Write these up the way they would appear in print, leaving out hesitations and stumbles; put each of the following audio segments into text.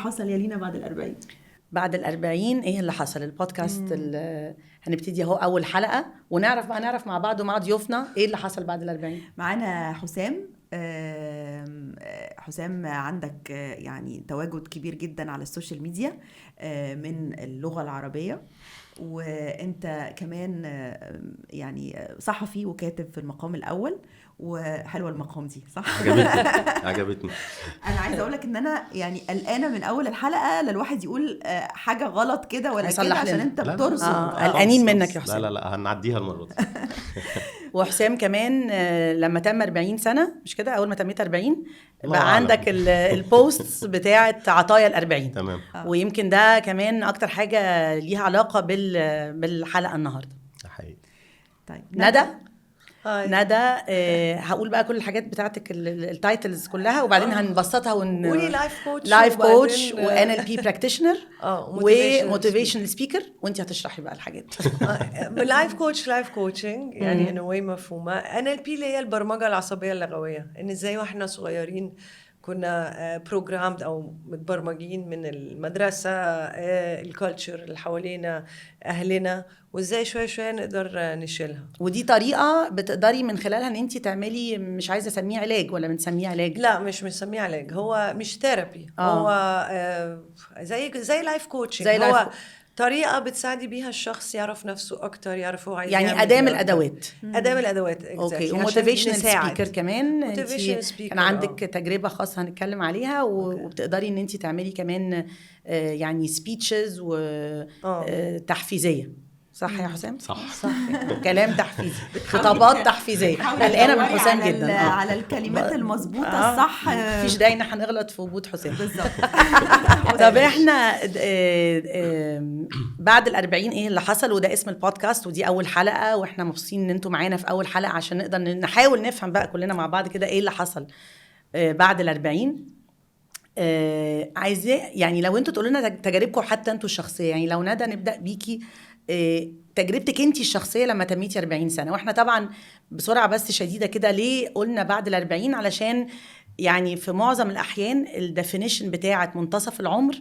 حصل يا لينا بعد ال40؟ بعد ال40 ايه اللي حصل؟ البودكاست هنبتدي اهو اول حلقة، ونعرف مع بعض ومع ضيوفنا ايه اللي حصل بعد ال40. معانا حسام. حسام عندك يعني تواجد كبير جدا على السوشيال ميديا من اللغة العربية، وانت كمان يعني صحفي وكاتب في المقام الاول، وحلوه المقام دي صح؟ عجبتني. انا عايزه اقول لك ان انا يعني قلقانه من اول الحلقه للواحد يقول حاجه غلط كده ولا كده، عشان انت بترصد. قلقانين منك يا حسام. لا هنعديها المره دي. وحسام كمان لما تم 40 سنه، مش كده؟ اول ما تميت 40 بقى عندك البوستس بتاعه عطايا ال40. تمام. ويمكن ده كمان اكتر حاجه ليها علاقه بالحلقه النهارده. حقيقي. طيب ندى هقول بقى كل الحاجات بتاعتك التايتلز كلها، وبعدين هنبسطها قولي لايف كوتش وان ال بي براكتيشنر وموتيفيشنال سبيكر، وانت هتشرحي بقى الحاجات. لايف كوتشنج يعني انه وين مفهومه. ان ال بي اللي هي البرمجه العصبيه اللغويه، ان ازاي واحنا صغيرين كنا بروجرامد او متبرمجين من المدرسه، الكالتشر اللي حوالينا، اهلنا، وازاي شويه شويه نقدر نشيلها. ودي طريقه بتقدري من خلالها ان انت تعملي، مش عايزه اسميه علاج ولا بنسميه علاج؟ لا مش بنسميه علاج، هو مش ثيرابي. هو زي لايف كوتشنج، هو طريقه بتساعدي بيها الشخص يعرف نفسه اكتر، يعرف هو عايز يعني ادام الادوات. اوكي. وموتيفيشنال سبيكر كمان. كان عندك تجربه خاصه هنتكلم عليها، وبتقدري ان انت تعملي كمان يعني سبيتشز وتحفيزيه. صح يا حسام؟ صح كلام تحفيزي، خطابات تحفيزيه. قلقانه من حسام جدا على الكلمات المظبوطه الصح. مفيش داعي ان احنا نغلط في وجود حسام. بالظبط. طب احنا بعد ال40 ايه اللي حصل؟ وده اسم البودكاست، ودي اول حلقه، واحنا مبسوطين ان انتوا معانا في اول حلقه عشان نقدر نحاول نفهم بقى كلنا مع بعض كده ايه اللي حصل بعد ال40. عايزاه يعني لو انتوا تقولوا لنا تجاربكم حتى انتوا الشخصيه. يعني لو ندى نبدا بيكي، تجربتك انتي الشخصيه لما تميتي 40 سنه. واحنا طبعا بسرعه بس شديده كده، ليه قلنا بعد ال40؟ علشان يعني في معظم الاحيان الديفينيشن بتاعه منتصف العمر،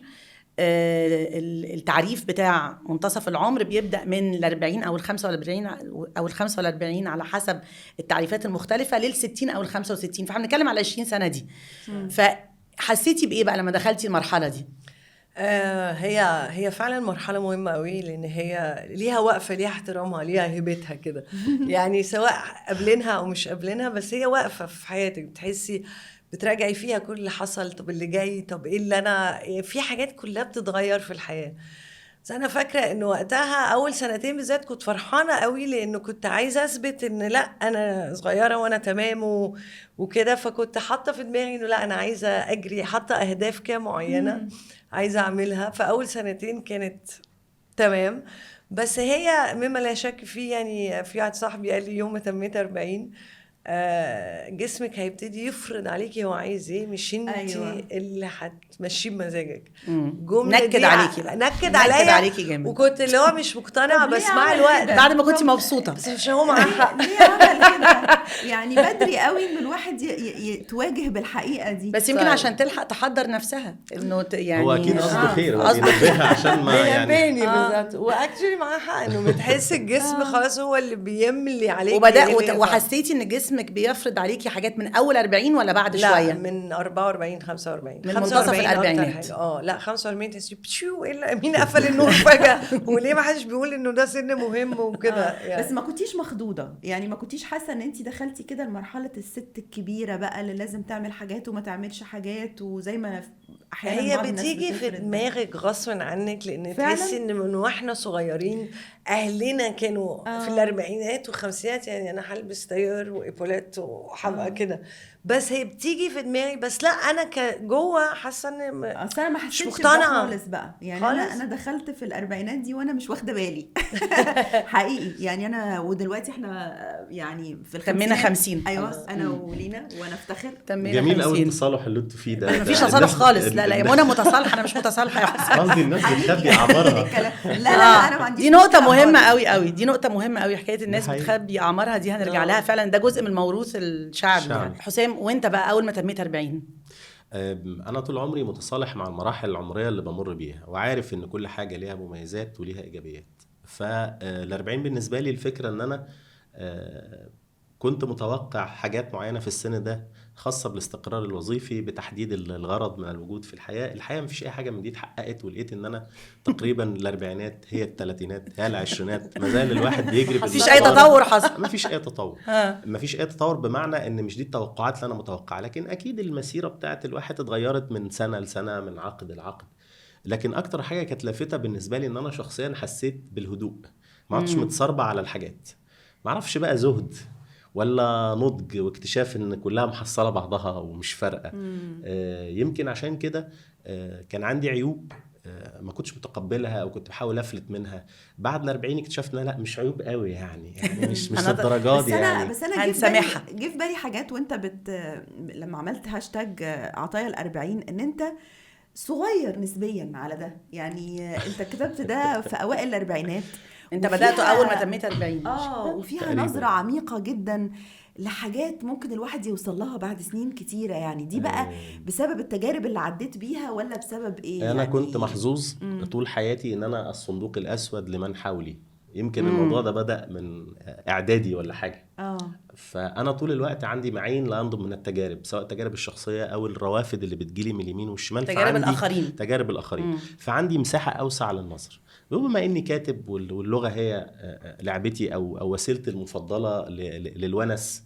التعريف بتاع منتصف العمر بيبدا من ال40 او ال45 على حسب التعريفات المختلفه، لل60 او ال65. فاحنا بنتكلم على 20 سنه دي. فحسيتي بايه بقى لما دخلتي المرحله دي؟ هي فعلا مرحلة مهمة قوي، لأن هي ليها وقفة، ليها احترامها، ليها هيبتها كده. يعني سواء قبلنها أو مش قبلنها، بس هي وقفة في حياتك بتحسي بتراجعي فيها كل اللي حصل. طب اللي جاي، طب إيه اللي أنا، في حاجات كلها بتتغير في الحياة. بس أنا فاكرة إنه وقتها أول سنتين بالذات كنت فرحانة قوي، لأنه كنت عايزة أثبت إن لا أنا صغيرة وأنا تمام وكده. فكنت حاطة في دماغي إنه لا أنا عايزة أجري، حاطة أهداف كده معينة عايزة أعملها. فأول سنتين كانت تمام. بس هي مما لا شك فيه، يعني في واحد صاحبي قال لي يوم ما تميت 40 جسمك هيبتدي يفرض عليكي هو عايز ايه، مش انتي اللي هتمشيه بمزاجك. نكد عليكي بقى، نكد عليكي جامد. وكنت اللي هو مش مقتنعه، بس مع الوقت بعد ما كنتي مبسوطه، بس مش هو معاه حق. ليه عمل كده؟ يعني بدري قوي ان الواحد يتواجه بالحقيقه دي. بس يمكن عشان تلحق تحضر نفسها انه يعني هو اكيد قصده خير، هو بينبهها عشان ما يعني بالظبط. واكشلي معاه حق انه بتحس الجسم خلاص هو اللي بيملي عليكي. وحسيتي ان جسمك بيفرض عليكي حاجات من اول 40 ولا بعد لا شويه؟ من 44 45 من منتصف الاربعينات. لا 45 تحسي بشو الا مين قفل النور فجاه، وليه ما حدش بيقول انه ده سن مهم وكده. يعني. بس ما كنتيش مخضوضه؟ يعني ما كنتيش حاسه ان انت دخلتي كده لمرحله الست الكبيره بقى اللي لازم تعمل حاجات وما تعملش حاجات، وزي ما احيانا هي بتيجي في دماغك غصب عنك، لان تحسي ان من واحنا صغيرين اهلنا كانوا في الاربعينات والخمسينات، يعني انا هلبس تاير وايبولات وحبقى كده. بس هي بتيجي في دماغي، بس لا انا جوه حاسه ان انا ما حسيتش مقتنعه خالص بقى. يعني انا دخلت في الاربعينات دي وانا مش واخده بالي حقيقي. يعني انا ودلوقتي احنا يعني في تمينا 50. ايوه انا ولينا وانا افتخر. جميل قوي التصالح اللي انتوا فيه ده. مفيش تصالح خالص. لا يا منى متصالحه، انا مش متصالحه يا حسن. قصدي الناس بتخبي اعمارها. لا انا ما عنديش. دي نقطه مهمه قوي دي نقطه مهمه قوي. حكايه الناس بتخبي اعمارها دي هنرجع لها فعلا، ده جزء من الموروث الشعبي. يعني حسام، وانت بقى اول ما تميت 40؟ انا طول عمري متصالح مع المراحل العمريه اللي بمر بيها، وعارف ان كل حاجه ليها مميزات وليها ايجابيات. فال40 بالنسبه لي الفكره ان انا كنت متوقع حاجات معينه في السن ده خاصه بالاستقرار الوظيفي، بتحديد الغرض من الوجود في الحياه. الحقيقه مفيش اي حاجه من دي اتحققت، ولقيت ان انا تقريبا الاربعينات هي الثلاثينات هي العشرينات، ما زال الواحد بيجري مفيش اي تطور حصل. مفيش اي تطور. مفيش اي تطور بمعنى ان مش دي التوقعات اللي انا متوقعها، لكن اكيد المسيره بتاعت الواحد اتغيرت من سنه لسنه، من عقد لعقد. لكن اكتر حاجه كانت لافته بالنسبه لي ان انا شخصيا حسيت بالهدوء، ما عدتش متصربع على الحاجات. ما اعرفش بقى زهد ولا نضج واكتشاف ان كلها محصله بعضها ومش فارقه. يمكن عشان كده كان عندي عيوب ما كنتش متقبلها او كنت بحاول افلت منها. بعد ال40 اكتشفت ان لا، مش عيوب قوي يعني مش للدرجه دي يعني. بس انا جه في بالي حاجات وانت لما عملت هاشتاج عطايا ال40 ان انت صغير نسبيا على ده. يعني انت كتبت ده في اوائل الاربعينات، انت بدأت اول ما تميت 40. وفيها تقريباً. نظرة عميقة جدا لحاجات ممكن الواحد يوصل لها بعد سنين كتيرة. يعني دي بقى بسبب التجارب اللي عديت بيها ولا بسبب ايه؟ انا يعني كنت محظوظ طول حياتي ان انا الصندوق الاسود لمن حولي. يمكن الموضوع ده بدأ من اعدادي ولا حاجه. فانا طول الوقت عندي معين لا انضب من التجارب، سواء التجارب الشخصيه او الروافد اللي بتجيلي من اليمين والشمال. تجارب الاخرين. فعندي مساحه اوسع للنظر. وبما اني كاتب واللغه هي لعبتي او وسيلتي المفضله للونس،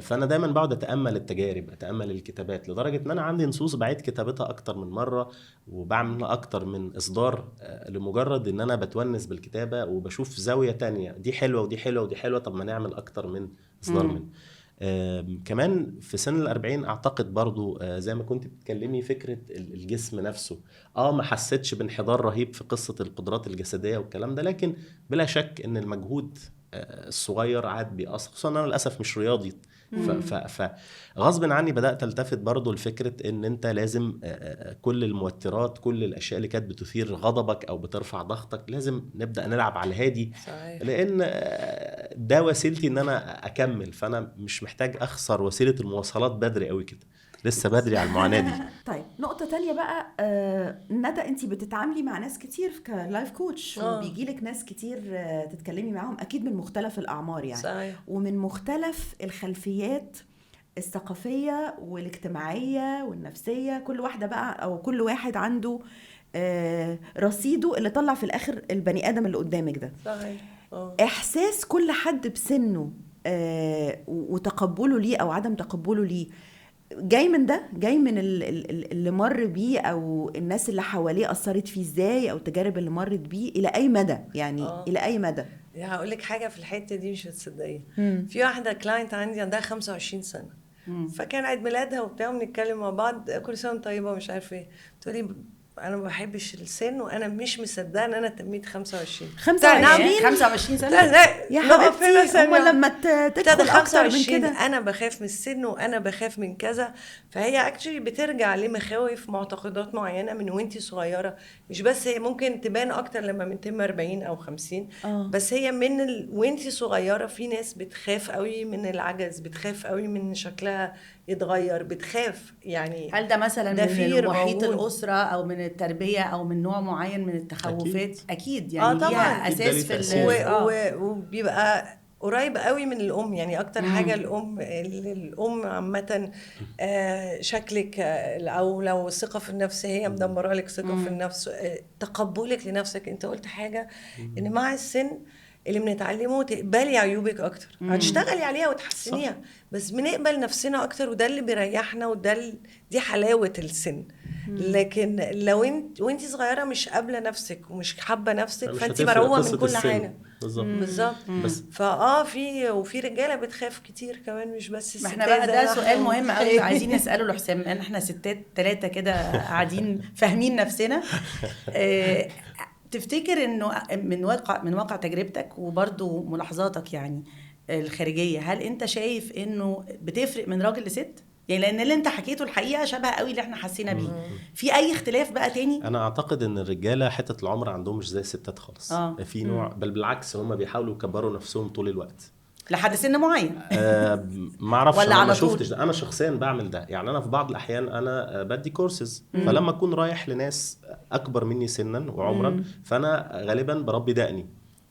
فانا دايما بقعد اتامل التجارب، اتامل الكتابات، لدرجه ان انا عندي نصوص بعيد كتابتها اكتر من مره وبعملها اكتر من اصدار، لمجرد ان انا بتونس بالكتابه وبشوف زاويه تانية، دي حلوه ودي حلوه ودي حلوه، طب ما نعمل اكتر من اصدار منه. كمان في سن ال40 اعتقد برضو زي ما كنت بتكلمي فكرة الجسم نفسه. ما حسيتش بانحدار رهيب في قصة القدرات الجسدية والكلام ده، لكن بلا شك ان المجهود الصغير عاد بيأثر، خصوصا انا للأسف مش رياضي. فغصب عني بدأت التفت برضو لفكرة ان انت لازم كل الموترات، كل الاشياء اللي كانت بتثير غضبك او بترفع ضغطك لازم نبدأ نلعب على الهادي. صحيح. لان ده وسيلتي ان انا اكمل، فانا مش محتاج اخسر وسيلة المواصلات بدري قوي كده، لسه بدري على المعاناة دي. طيب نقطة تانية بقى، ندى انتي بتتعاملي مع ناس كتير كلايف كوتش، وبيجيلك ناس كتير تتكلمي معهم اكيد من مختلف الاعمار يعني. صحيح. ومن مختلف الخلفيات الثقافية والاجتماعية والنفسية. كل واحدة بقى او كل واحد عنده رصيده اللي طلع في الاخر البني ادم اللي قدامك ده. صحيح. احساس كل حد بسنه وتقبله ليه او عدم تقبله ليه جاي من ده، جاي من اللي مر بيه او الناس اللي حواليه اثرت فيه ازاي، او التجارب اللي مرت بيه الى اي مدى يعني. الى اي مدى؟ هقول لك حاجه في الحته دي مش هتصدقيها. في واحده كلاينت عندي عندها 25 سنه، فكان عيد ميلادها وبتاع، بنتكلم مع بعض كل سنه طيبه مش عارفه ايه، تقولي انا ما بحبش السن وانا مش مصدقه ان انا تميت 25 سنه. لا يا حبيبتي، هم لما تدخل اكتر من كده انا بخاف من السن وانا بخاف من كذا. فهي اكشلي بترجع لمخاوف معتقدات معينه من وانتي صغيره، مش بس هي ممكن تبان اكتر لما بنتم 40 او 50. بس هي من وانتي صغيره في ناس بتخاف قوي من العجز، بتخاف قوي من شكلها يتغير، بتخاف يعني. هل ده مثلا من محيط الاسره او من التربيه او من نوع معين من التخوفات؟ اكيد يعني ليها اساس في وبيبقى قريب قوي من الام يعني. اكتر حاجه الام عامه شكلك، او لو الثقه في النفس هي مدمره لك ثقه في النفس، تقبلك لنفسك. انت قلت حاجه ان مع السن اللي بنتعلمه تقبلي عيوبك اكتر، هتشتغلي عليها وتحسنيها، بس بنقبل نفسنا اكتر، وده اللي بيريحنا، وده دي حلاوه السن. لكن لو وانت صغيره مش قابله نفسك ومش حابه نفسك، فانت مروه من كل حاجه. بالظبط. بس في رجاله بتخاف كتير كمان، مش بس الستات. احنا بقى ده سؤال مهم قوي عايزين نساله لحسام، لان احنا ستات 3 كده قاعدين فاهمين نفسنا. تفتكر انه من واقع تجربتك وبرضو ملاحظاتك يعني الخارجيه، هل انت شايف انه بتفرق من راجل لست؟ يعني لان اللي انت حكيته الحقيقه شبه قوي اللي احنا حسينا بيه. في اي اختلاف بقى تاني؟ انا اعتقد ان الرجاله حته العمر عندهم مش زي الستات خالص. في نوع، بل بالعكس هم بيحاولوا يكبروا نفسهم طول الوقت. لحد سن معين. ما اعرفش، ولا انا على ما طول؟ شفتش. انا شخصيا بعمل ده، يعني انا في بعض الاحيان انا بدي كورسز، فلما اكون رايح لناس اكبر مني سنا وعمرا فانا غالبا بربي دقني،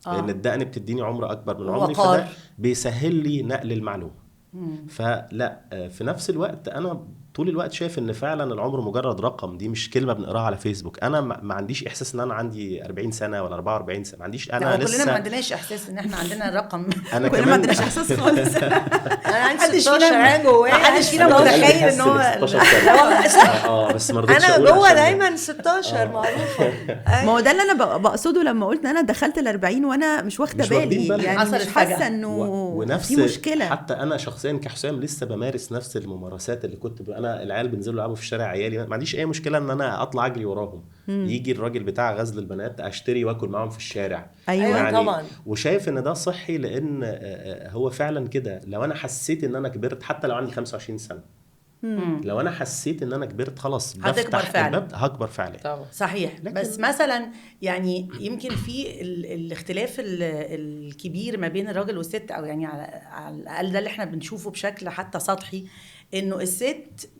لان الدقن بتديني عمر اكبر من عمري، وقار. فده بيسهل لي نقل المعلومه. فلا في نفس الوقت انا طول الوقت شايف ان فعلا العمر مجرد رقم، دي مش كلمه بنقراها على فيسبوك. انا ما عنديش احساس ان انا عندي 40 سنه ولا 44 سنه، ما عنديش. انا لا، لسه كلنا ما عندناش احساس ان احنا عندنا رقم. انا كلنا ما عندناش احساس خالص. انا عندي محدش 16 فينا عام جوايا، محدش فينا متخيل ان هو 16 سنه. بس ما رضيتش انا اقول جوه عشان- دايما 16 معروفه. ما هو ده اللي انا بقصده لما قلت ان انا دخلت ال40 وانا مش واخده مش واخدين بالي، بالنا. يعني حصلت مش حاسه فجأة. انه ونفس في مشكله. حتى انا شخصيا كحسام لسه بمارس نفس الممارسات اللي كنت انا العيال بينزلوا يلعبوا في الشارع، عيالي ما عنديش اي مشكله ان انا اطلع اجري وراهم. يجي الراجل بتاع غزل البنات اشتري واكل معاهم في الشارع. أيوة يعني طبعا. وشايف ان ده صحي، لان هو فعلا كده. لو انا حسيت ان انا كبرت، حتى لو عندي 25 سنه، لو انا حسيت ان انا كبرت خلاص هتكبر بفتح فعلا. الباب هكبر فعلا. طبعا صحيح. لكن- بس مثلا يعني يمكن في الاختلاف الكبير ما بين الراجل والست، او يعني على الاقل ده اللي احنا بنشوفه بشكل حتى سطحي، انه الست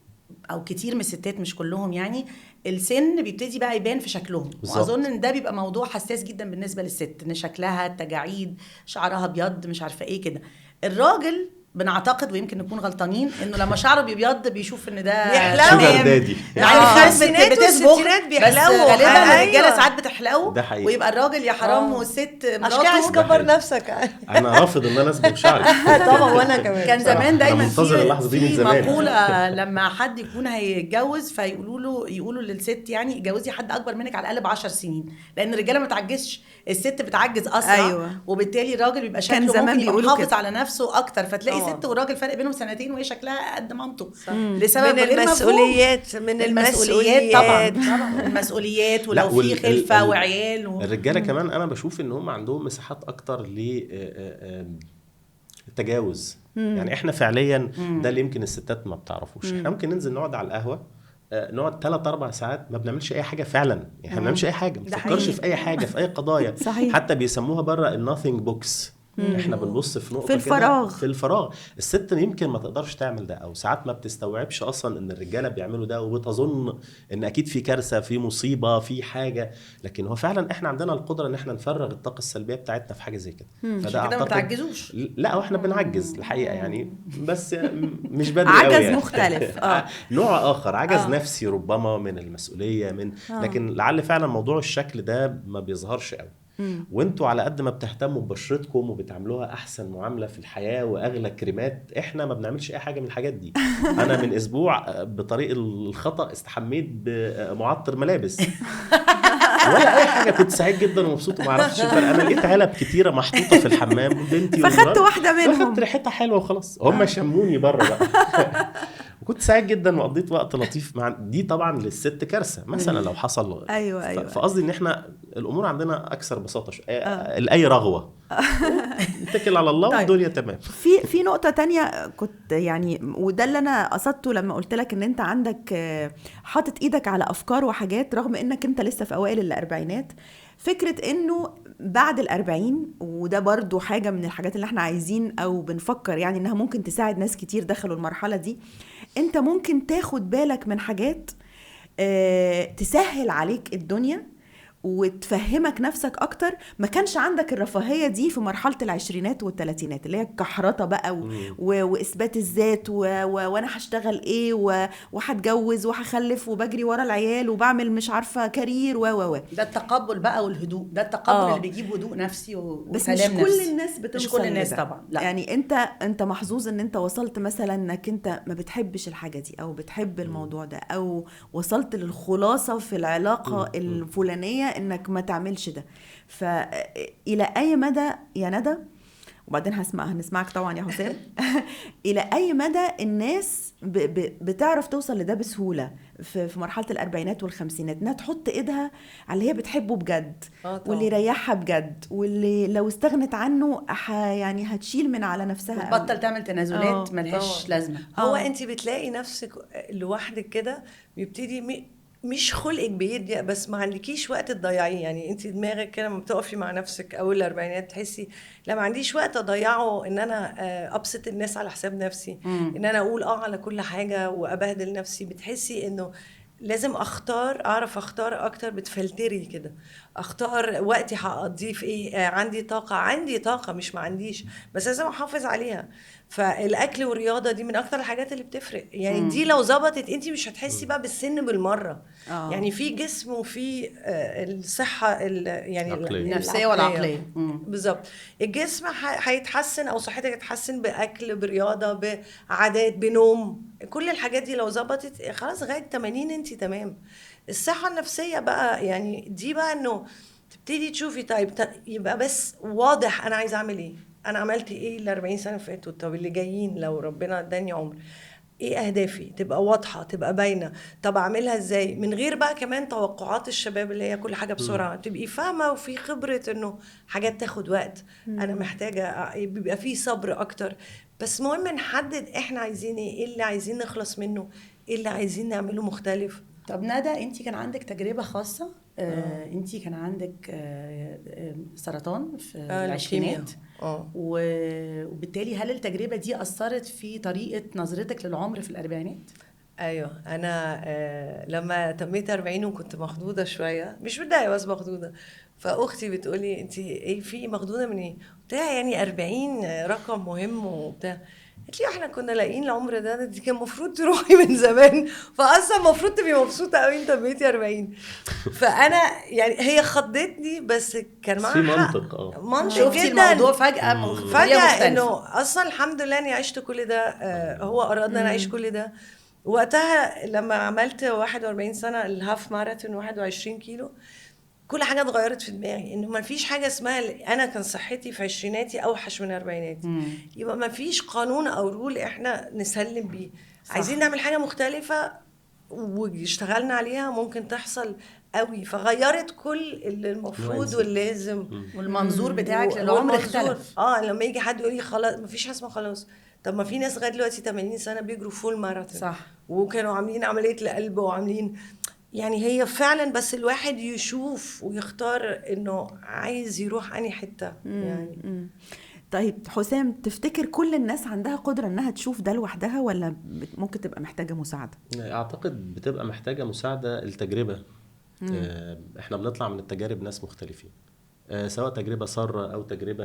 او كتير من الستات مش كلهم يعني السن بيبتدي بقى يبان في شكلهم. بالظبط. واظن ان ده بيبقى موضوع حساس جدا بالنسبه للست، ان شكلها التجاعيد، شعرها ابيض، مش عارفه ايه كده. الراجل بنعتقد ويمكن نكون غلطانين انه لما شعره بيبيض بيحلو. شوجر دادي. يعني الخمسينات والستينات بيحلو. بس غالبا أيوة. الرجاله ساعات بتحلو، ده حقيقي. ويبقى الراجل يا حرام والست عشان كده عايز مراته. تكبر نفسك. انا رافض ان انا اسبق شعري. طبعا وانا كمان كان بصراحة. زمان دايما أنا منتظر اللحظة دي من في زمان. مقولة لما حد يكون هيتجوز يقولوا للست يعني جوزي حد اكبر منك على الاقل ب10 سنين، لان الرجاله ما تعجزش، الست بتعجز اسرع. أيوة. وبالتالي الراجل بيبقى كان شكله زمان ممكن يبقى بيقولوا محافظ كده. على نفسه اكتر، فتلاقي طبعا. ست وراجل فرق بينهم سنتين وهي شكلها قد مامته لسبب من غير مفهوم. المسؤوليات طبعا المسؤوليات، لا، ولو في خلفه وعيال الرجاله كمان انا بشوف ان هم عندهم مساحات اكتر للتجاوز. يعني احنا فعليا ده اللي يمكن الستات ما بتعرفوش. احنا ممكن ننزل نقعد على القهوه، نقعد 3-4 ساعات ما بنعملش اي حاجه فعلا. يعني احنا ما بنعملش اي حاجه، ما ده بنفكرش حقيقي. في اي حاجه، في اي قضايا. صحيح. حتى بيسموها بره النوثينج بوكس. احنا بنبص في نقطه في الفراغ. كده، في الفراغ. الست يمكن ما تقدرش تعمل ده، او ساعات ما بتستوعبش اصلا ان الرجاله بيعملوا ده، وبتظن ان اكيد في كارثه، في مصيبه، في حاجه. لكن هو فعلا احنا عندنا القدره ان احنا نفرغ الطاقه السلبيه بتاعتنا في حاجه زي كده. كده ما بتعجزوش. لا، واحنا بنعجز الحقيقه يعني، بس مش بدري عجز قوي يعني. مختلف. نوع اخر، عجز نفسي ربما من المسؤوليه، من لكن لعل فعلا موضوع الشكل ده ما بيظهرش قوي. وانتوا على قد ما بتهتموا ببشرتكم وبتعملوها احسن معامله في الحياه واغلى كريمات، احنا ما بنعملش اي حاجه من الحاجات دي. انا من اسبوع بطريق الخطا استحميت بمعطر ملابس ولا اي حاجه، كنت سعيد جدا ومبسوط وما عرفتش الفرق. انا لقيت علب كتيره محطوطه في الحمام، بنتي فخدت واحده منهم، فخدت ريحتها حلوه وخلاص. هم شموني بره بقى. وكنت سعيد جدا وقضيت وقت لطيف مع دي. طبعا للست كارثه مثلا لو حصل. ايوه. فقصدي ان احنا الامور عندنا اكثر بساطه لاي رغوه. نتكل على الله. طيب. والدنيا تمام. في نقطة تانية كنت يعني، وده اللي انا قصدته لما قلت لك ان انت عندك حاطط ايدك على افكار وحاجات رغم انك انت لسه في اوائل الاربعينات. فكرة انه بعد ال40، وده برضو حاجة من الحاجات اللي احنا عايزين او بنفكر يعني انها ممكن تساعد ناس كتير دخلوا المرحلة دي. انت ممكن تاخد بالك من حاجات تسهل عليك الدنيا وتفهمك نفسك اكتر. ما كانش عندك الرفاهية دي في مرحلة العشرينات والثلاثينات اللي هي كحرطة بقى واثبات الذات وانا هشتغل ايه وهتجوز وهخلف وبجري ورا العيال وبعمل مش عارفة كارير ده التقبل بقى والهدوء، ده التقبل اللي بيجيب هدوء نفسي بس مش كل الناس بتوصل. مش كل الناس لده. طبعا. لا. يعني انت محظوظ ان انت وصلت مثلا انك انت ما بتحبش الحاجة دي او بتحب الموضوع ده، او وصلت للخلاصة في العلاقة الفلانية انك ما تعملش ده. فإلى أي مدى يا ندى، وبعدين هنسمعك طبعا يا حسام، إلى أي مدى الناس بتعرف توصل لده بسهولة في مرحلة الأربعينات والخمسينات، إنها تحط إيدها على اللي هي بتحبه بجد واللي يريحها بجد، واللي لو استغنت عنه يعني هتشيل من على نفسها وتبطل تعمل تنازلات ملهاش لازمة. هو أنت بتلاقي نفسك لوحدك كده، بيبتدي مش خلقك بيضيق، بس ما عندكيش وقت تضيعيه. يعني انت دماغك كده لما بتقفي مع نفسك اول الاربعينات تحسي لا ما عنديش وقت اضيعه ان انا ابسط الناس على حساب نفسي، ان انا اقول على كل حاجه وابهدل نفسي. بتحسي انه لازم اعرف اختار اكتر، بتفلتري كده، اختار وقتي هقضيه في ايه. عندي طاقه مش ما عنديش، بس لازم احافظ عليها. فالاكل والرياضه دي من اكتر الحاجات اللي بتفرق. يعني دي لو ظبطت انت مش هتحسي بقى بالسن بالمره. يعني في جسم وفي الصحه يعني النفسيه والعقليه. بالظبط. الجسم هيتحسن او صحتك هتتحسن باكل، برياضه، بعادات، بنوم. كل الحاجات دي لو ظبطت خلاص لغايه 80 انت تمام. الصحه النفسيه بقى يعني دي بقى انه تبتدي تشوفي طيب يبقى بس واضح انا عايزه اعمل ايه، انا عملت ايه ال 40 سنه فاتوا، طب اللي جايين لو ربنا اداني عمر ايه اهدافي، تبقى واضحه تبقى باينه. طب اعملها ازاي من غير بقى كمان توقعات الشباب اللي هي كل حاجه بسرعه. تبقي فاهمه وفي خبره انه حاجات تاخد وقت، انا محتاجه بيبقى في صبر اكتر. بس مهم نحدد احنا عايزين ايه اللي عايزين نخلص منه، ايه اللي عايزين نعمله مختلف. طب ندى، انت كان عندك تجربه خاصه. انت كان عندك سرطان في العشرينات. وبالتالي هل التجربه دي اثرت في طريقه نظرتك للعمر في الاربعينات؟ ايوه، انا لما تميت 40 وكنت مخضوضه شويه، مش متضايقه بس مخضوضه. فاختي بتقولي انت ايه في مخضوضه من ايه؟ قلت لها يعني 40 رقم مهم وبتاع. قالت لي احنا كنا لاقيين العمر ده دي كان المفروض تروحي من زمان، فاصلا المفروض تبقي مبسوطه قوي انت بقيتي 40. فانا يعني هي خضتني بس كان معاها في منطق. منطق شفتي جدا. الموضوع فجاه انه اصلا الحمد لله اني عشت كل ده. هو ارادنا انا اعيش كل ده. وقتها لما عملت 41 سنه الهاف ماراثون 21 كيلو، كل حاجه اتغيرت في دماغي. انه ما فيش حاجه اسمها انا كان صحتي في عشريناتي اوحش من اربعيناتي، يبقى ما فيش قانون او رول احنا نسلم بيه. عايزين نعمل حاجه مختلفه واشتغلنا عليها ممكن تحصل قوي. فغيرت كل اللي المفروض واللازم، والمنظور بتاعك للعمر اختلف. لما يجي حد يقول لي خلاص ما فيش حاجه اسمها خلاص، طب ما في ناس لغايه دلوقتي 80 سنه بيجروا فول ماراثون، صح، وكانوا عاملين عمليه القلب وعاملين. يعني هي فعلا بس الواحد يشوف ويختار انه عايز يروح انهي حته. يعني طيب حسام، تفتكر كل الناس عندها قدرة انها تشوف ده لوحدها ولا ممكن تبقى محتاجة مساعدة؟ اعتقد بتبقى محتاجة مساعدة التجربة. احنا بنطلع من التجارب ناس مختلفين، سواء تجربة سارة او تجربة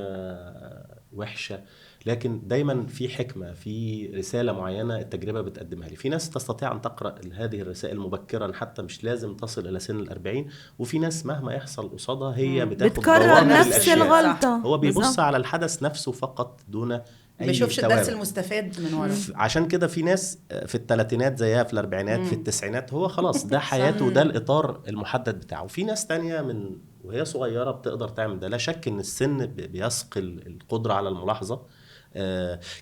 وحشة، لكن دايما في حكمة، في رسالة معينة التجربة بتقدمها لي. في ناس تستطيع أن تقرأ هذه الرسائل مبكرا حتى مش لازم تصل إلى سن 40، وفي ناس مهما يحصل قصادها هي بتكرر نفس الغلطة. هو بيبص على الحدث نفسه فقط دون أي بيشوفش الدرس المستفاد من ورا. عشان كده في ناس في الثلاثينات زيها في الأربعينات في التسعينات هو خلاص ده حياته وده الإطار المحدد بتاعه. وفي ناس تانية من وهي صغيرة بتقدر تعمل ده. لا شك ان السن بيثقل القدرة على الملاحظة.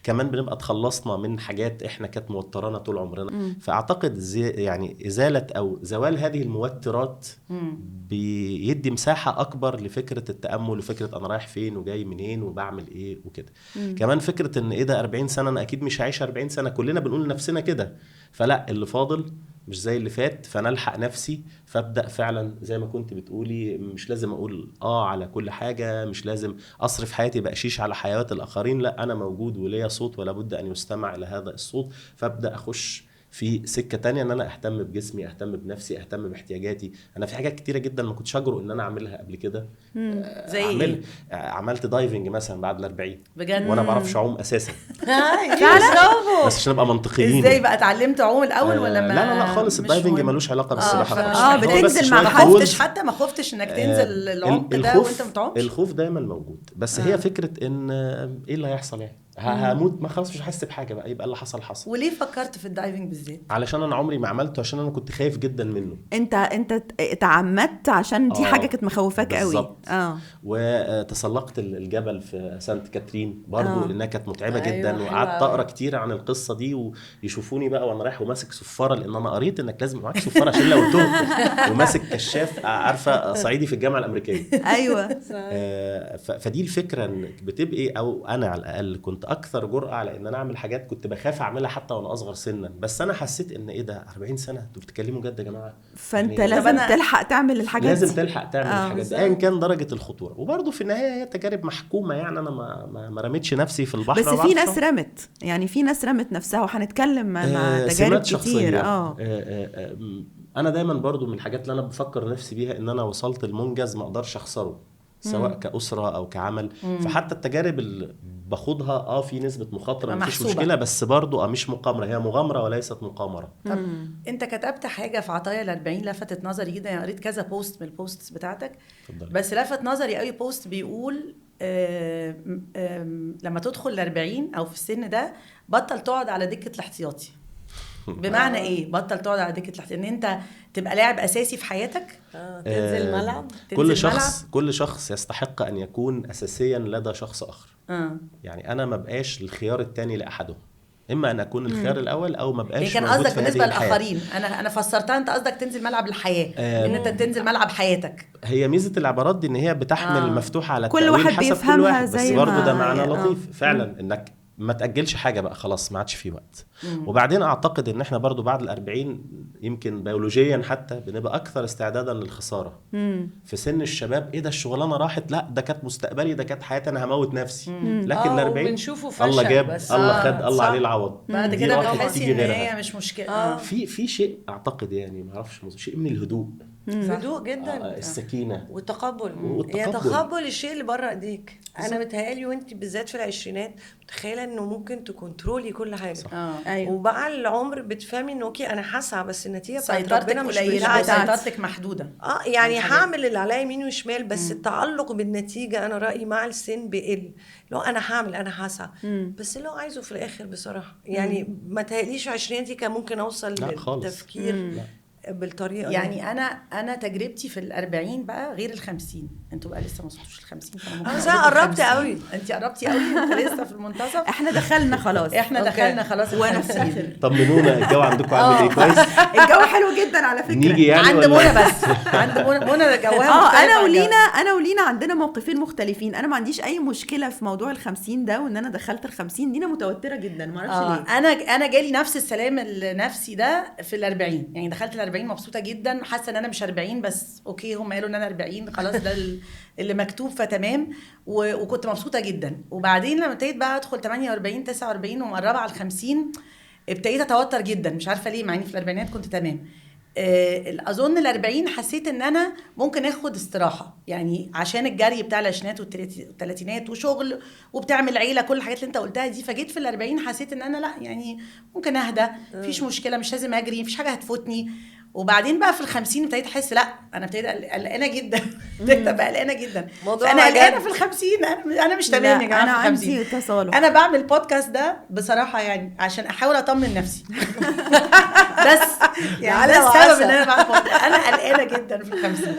كمان بنبقى تخلصنا من حاجات احنا كانت موترانا طول عمرنا. فاعتقد يعني ازالة او زوال هذه الموترات بيدي مساحة اكبر لفكرة التأمل وفكرة انا رايح فين وجاي منين وبعمل ايه وكده. كمان فكرة ان ايه ده 40 سنة انا اكيد مش هعيش 40 سنة، كلنا بنقول لنفسنا كده. فلا، اللي فاضل مش زي اللي فات، فنلحق نفسي. فابدأ فعلا زي ما كنت بتقولي، مش لازم اقول على كل حاجة، مش لازم اصرف حياتي بقشيش على حياة الاخرين. لا، انا موجود وليا صوت ولا بد ان يستمع الى هذا الصوت. فابدأ اخش في سكة تانية ان انا اهتم بجسمي، اهتم بنفسي، اهتم باحتياجاتي. انا في حاجات كتيرة جدا ما كنتش اجرؤ ان انا اعملها قبل كده. زي ايه؟ عملت دايفنج مثلا بعد 40 بجد، وانا ما بعرفش اعوم اساسا. فعلا؟ بس عشان نبقى منطقيين، ازاي بقى اتعلمت اعوم الاول ولا ما؟ لا خالص، الدايفنج ملوش علاقة بالسباحة. بتنزل مع ما خفتش انك تنزل العمق ده وانت متعومش؟ الخوف دايما موجود، بس هي فكرة ان ايه اللي هيحصل يعني هموت، ما خلاص مش هحس بحاجه بقى، يبقى اللي حصل حصل. وليه فكرت في الدايفنج بالذات؟ علشان انا عمري ما عملته، عشان انا كنت خايف جدا منه. انت تعمدت عشان دي حاجه كانت مخوفاك قوي. وتسلقت الجبل في سانت كاترين برضو لانها كانت متعبه جدا. وقعدت اقرا كتير عن القصه دي، ويشوفوني بقى وانا رايح وماسك صفاره، لان انا قريت انك لازم معاك صفاره عشان لو تهت، وماسك كشاف، عارفه صعيدي في الجامعه الامريكيه. ايوه. فدي الفكره انك بتبقي، او انا على الاقل كنت كنت اكثر جرأة على ان انا اعمل حاجات كنت بخاف اعملها حتى وانا اصغر سنا. بس انا حسيت ان ايه ده 40 سنه انتوا بتتكلموا جد يا جماعه. فانت يعني لازم تلحق تعمل الحاجات لازم دي. تلحق تعمل الحاجات دي ايا كان درجه الخطوره. وبرضه في النهايه هي تجارب محكومه، يعني انا ما رميتش نفسي في البحر. بس في ناس رمت، يعني في ناس رمت نفسها، وهنتكلم مع تجارب كتير. انا دايما برضو من الحاجات اللي انا بفكر نفسي بيها ان انا وصلت المنجز ما اقدرش اخسره، سواء كأسرة او كعمل. فحتى التجارب اللي باخدها في نسبة مخاطرة مفيش مشكلة، بس برضو مش مغامرة، هي مغامرة وليست مقامرة. طب انت كتبت حاجة في عطايا ال40 لفتت نظري جدا، يعني قريت كذا بوست من البوستس بتاعتك. فضل. بس لفت نظري قوي بوست بيقول لما تدخل ال40 او في السن ده بطل تقعد على دكة الاحتياطي. بمعنى ايه بطل تقعد على دكة الاحتياطي؟ ان انت تبقى لاعب اساسي في حياتك، تنزل ملعب. كل شخص يستحق ان يكون اساسيا لدى شخص اخر. يعني انا ما بقاش الخيار الثاني لاحدهم، اما ان اكون الخيار الاول او ما بقاش. كان قصدك بالنسبه للاخرين، انا فسرتها انت قصدك تنزل ملعب الحياه، ان انت تنزل ملعب حياتك. هي ميزه العبارات دي ان هي بتحمل مفتوحه على كل واحد حسب كل واحد، بس برضه ده معنى لطيف فعلا انك ما تأجلش حاجة بقى، خلاص ما عادش فيه وقت. وبعدين أعتقد إن إحنا برضو بعد 40 يمكن بيولوجيا حتى بنبقى أكثر استعدادا للخسارة. في سن الشباب إيه ده الشغلانة راحت، لا ده كانت مستقبلي، ده كانت حياتي، أنا هموت نفسي. لكن 40 الله جاب الله خد الله عليه العوض، بعد كده بتحس إن هي مش مشكلة. في شيء أعتقد يعني ما أعرفش شيء من الهدوء. هدوء جدا. السكينة والتقبل. يتقبل الشيء اللي بره ايديك. انا متهيألي وانت بالذات في العشرينات متخيله انه ممكن تكنترولي كل حاجه. أيوة. ومع العمر بتفهمي انه اوكي انا هسعى، بس النتيجه بتاعت ربنا مش سيطرتك محدوده. يعني هعمل اللي عليا يمين وشمال، بس التعلق بالنتيجه انا رايي مع السن بيقل. لو انا هعمل انا هسعى، بس لو عايزه في الاخر بصراحه يعني ما تهيأليش عشريناتي كان ممكن اوصل للتفكير بالطريقه يعني دي. انا تجربتي في ال40 بقى غير ال50. انتوا بقى لسه ما وصلتوش ال50، انا قربت قوي. انت قربتي قوي، انت لسه في المنتصف. احنا دخلنا خلاص وانا طمنونا الجو عندكم عامل ايه؟ كويس. الجو حلو جدا على فكره. نيجي يعني عند منى بس عند منى جوها انا ولينا عندنا موقفين مختلفين. انا ما عنديش اي مشكله في موضوع ال50 ده، وان انا دخلت ال50 دينا متوتره جدا ما اعرفش ليه. انا جالي نفس السلام النفسي ده في ال40. يعني دخلت ال40 مبسوطه جدا، حاسه ان انا مش 40 بس اوكي، هم قالوا ان انا 40 خلاص ده اللي مكتوب فتمام. وكنت مبسوطه جدا. وبعدين لما ابتديت بقى ادخل 48 49 ومقربه على ال50 ابتديت اتوتر جدا، مش عارفه ليه، مع اني في الاربعينات كنت تمام. اظن ال40 حسيت ان انا ممكن اخد استراحه، يعني عشان الجري بتاع العشرينات والثلاثينات وشغل وبتعمل عيله، كل الحاجات اللي انت قلتها دي. فجيت في ال40 حسيت ان انا لا يعني ممكن اهدى، مفيش مشكله، مش لازم اجري، مفيش حاجه هتفوتني. وبعدين بقى في ال50 ابتديت احس لا، انا ابتديت قلقانه جدا، ابتديت ابقى قلقانه جدا. انا قلقانه في ال50، انا مش تمام يا جماعه. انا عندي تصالح. انا بعمل بودكاست ده بصراحه يعني عشان احاول اطمن نفسي بس يعني ده السبب ان انا بعمل بودكاست. انا قلقانه جدا في ال50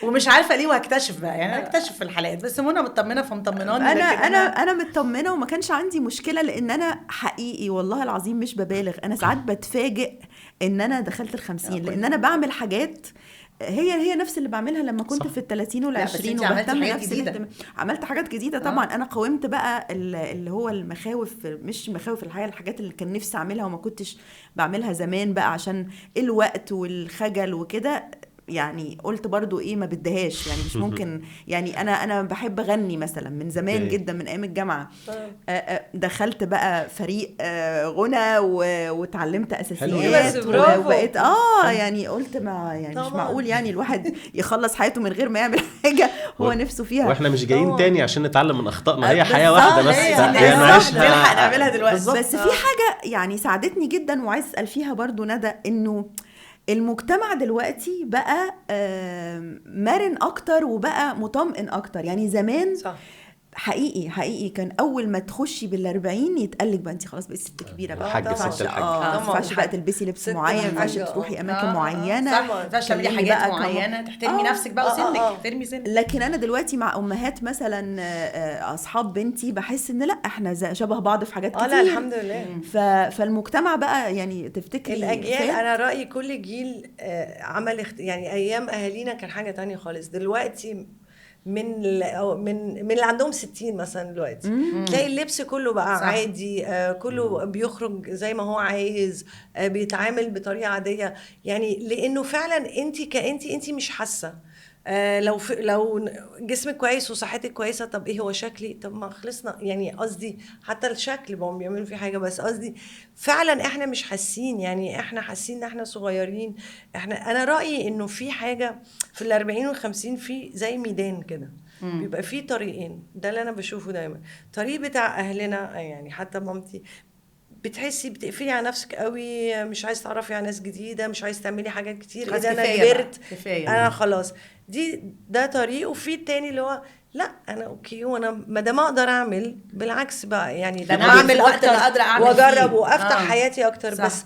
ومش عارفه ليه، وهكتشف بقى يعني هكتشف في الحلقات. بس منى مطمنه فمطمناني. انا مطمنه وما كانش عندي مشكله، لان انا حقيقي والله العظيم مش ببالغ، انا ساعات بتفاجئ ان انا دخلت ال50 لان انا بعمل حاجات هي نفس اللي بعملها لما كنت في ال30 وال20 وبهتم نفس الاهتمام. عملت حاجات جديده طبعا. انا قاومت بقى اللي هو المخاوف، مش مخاوف الحاجات اللي كان نفسي اعملها وما كنتش بعملها زمان بقى عشان الوقت والخجل وكده. يعني قلت برضو ايه ما بدهاش، يعني مش ممكن. يعني انا بحب اغني مثلا من زمان جدا، من ايام الجامعه. دخلت بقى فريق غنى وتعلمت اساسيات وبقيت يعني قلت ما يعني مش معقول يعني الواحد يخلص حياته من غير ما يعمل حاجه هو نفسه فيها. واحنا مش جايين تاني عشان نتعلم من اخطائنا، هي حياه واحده بس نلحق نعملها دلوقتي. بس في حاجه يعني ساعدتني جدا وعايز اسال فيها برضو ندى، انه المجتمع دلوقتي بقى مرن اكتر وبقى مطمئن اكتر. يعني زمان صح. حقيقي كان اول ما تخشي بال40 يتقلك بقى انت خلاص بقيتي ست كبيره بقى، ما ينفعش بقى تلبسي لبس معين، ما ينفعش تروحي اماكن معينه، ما ينفعش تعملي حاجات معينه، تحترمي نفسك بقى وسنك، تحترمي سنك. لكن انا دلوقتي مع امهات مثلا اصحاب بنتي بحس ان لا احنا شبه بعض في حاجات كتير. لا الحمد لله. فالمجتمع بقى يعني تفتكري الاجيال، انا رايي كل جيل عمل يعني ايام اهالينا كان حاجه تانية خالص. دلوقتي من اللي عندهم 60 مثلا دلوقتي. تلاقي اللبس كله بقى صح. عادي، كله بيخرج زي ما هو عايز، بيتعامل بطريقه عاديه، يعني لانه فعلا انت مش حاسه. لو جسمك كويس وصحتك كويسه، طب ايه هو شكلي؟ طب ما خلصنا يعني. قصدي حتى الشكل بقوا بيعملوا فيه حاجه، بس قصدي فعلا احنا مش حاسين، يعني احنا حاسين ان احنا صغيرين. انا رايي انه في حاجه في ال40 وال50 في زي ميدان كده، بيبقى فيه طريقين. ده اللي انا بشوفه دايما. طريق بتاع اهلنا، يعني حتى مامتي بتحسي بتقفلي على نفسك قوي، مش عايز تعرفي على ناس جديده، مش عايز تعملي حاجات كتير. اذا انا كبرت انا خلاص ده طريق. وفي التاني اللي هو لا انا اوكي، وانا ما دام اقدر اعمل بالعكس بقى، يعني ده انا اعمل وقت اللي قادره اعمل واجرب وافتح حياتي اكتر. صح. بس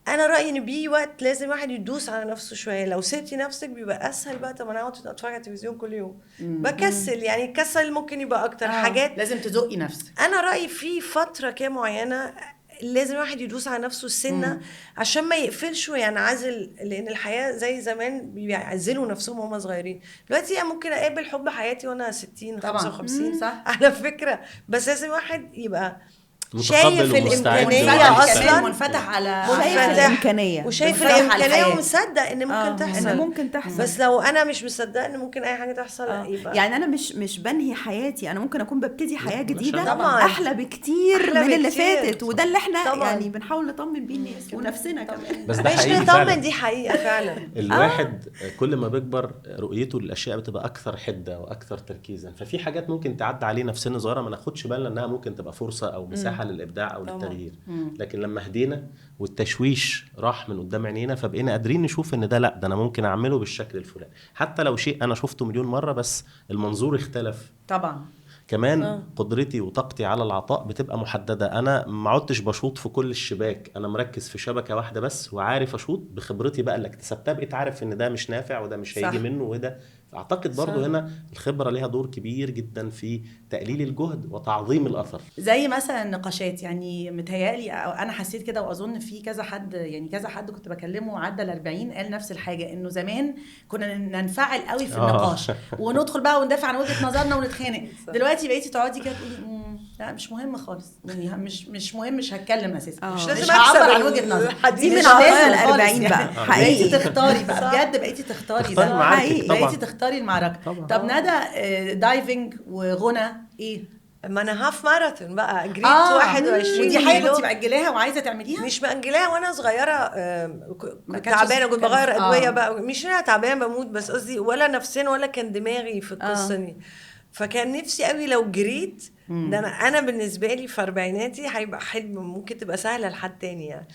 انا رايي ان بي وقت لازم واحد يدوس على نفسه شويه. لو سبتي نفسك بيبقى اسهل بقى. طب انا اقعد اتفرج على التلفزيون كل يوم بكسل، يعني الكسل ممكن يبقى اكتر. حاجات لازم تزقي نفسك. انا رايي في فتره كده معينه لازم واحد يدوس على نفسه السنه عشان ما يقفلش وينعزل، لان الحياه زي زمان بيعزلوا نفسهم وهم صغيرين. دلوقتي يعني ممكن اقابل حب حياتي وانا 60 55 صح. على فكره. بس لازم واحد يبقى شايف الامكانيه اصلا، منفتح على الامكانيه، وشايف الامكانيه ومصدق ان ممكن تحصل. ان ممكن تحصل. بس لو انا مش مصدق ان ممكن اي حاجه تحصل يبقى يعني انا مش بنهي حياتي، انا ممكن اكون ببتدي حياه جديده احلى بكتير من اللي فاتت. وده اللي احنا يعني بنحاول نطمن بيه الناس ونفسنا كمان. بس ده مش نطمن، دي حقيقه فعلا. الواحد كل ما بيكبر رؤيته للاشياء بتبقى اكثر حده واكثر تركيزا. ففي حاجات ممكن تعدي علينا في سن صغيره ما ناخدش بالنا انها ممكن تبقى فرصه او مساحه للابداع او للتغيير. لكن لما هدينا والتشويش راح من قدام عينينا، فبقينا قادرين نشوف ان ده انا ممكن اعمله بالشكل الفلاني، حتى لو شيء انا شفته مليون مره بس المنظور اختلف. طبعا كمان قدرتي وطاقتي على العطاء بتبقى محدده. انا ما عدتش بشوط في كل الشباك، انا مركز في شبكه واحده بس وعارف اشوط بخبرتي بقى اللي اكتسبتها. بقيت عارف ان ده مش نافع وده مش هيجي منه وده. اعتقد برضو هنا الخبره ليها دور كبير جدا في تقليل الجهد وتعظيم الاثر. زي مثلا النقاشات، يعني متهيألي انا حسيت كده، واظن في كذا حد كنت بكلمه عدى ال40 قال نفس الحاجه، انه زمان كنا ننفعل قوي في النقاش وندخل بقى وندافع عن وجهه نظرنا ونتخانق. دلوقتي بقيتي تقعدي كده تقولي لا مش مهم خالص، يعني مش مهم، مش هتكلم اساسا، مش لازم هعبر عن وجهه نظري. دي من عطايا ال40 بقى حقيقي. بقيتي تختاري بقى بجد، بقيتي تختاري ده حقيقي، بقيتي تختاري المعركه. طب ندى، دايفنج وغنى ايه؟ ما انا هاف ماراثون بقى جريت 21 ودي حاجه كنت مأجلاها وعايزه تعمليها؟ مش مأجلاها، وانا صغيره كنت تعبانه، كنت بغير ادويه بقى، مش انا تعبانه بموت، بس قصدي ولا نفسيا ولا كان دماغي في القصه دي. فكان نفسي قوي لو جريت ده. انا بالنسبه لي في اربعيناتي هيبقى حلم ممكن تبقى سهله لحد تاني يعني.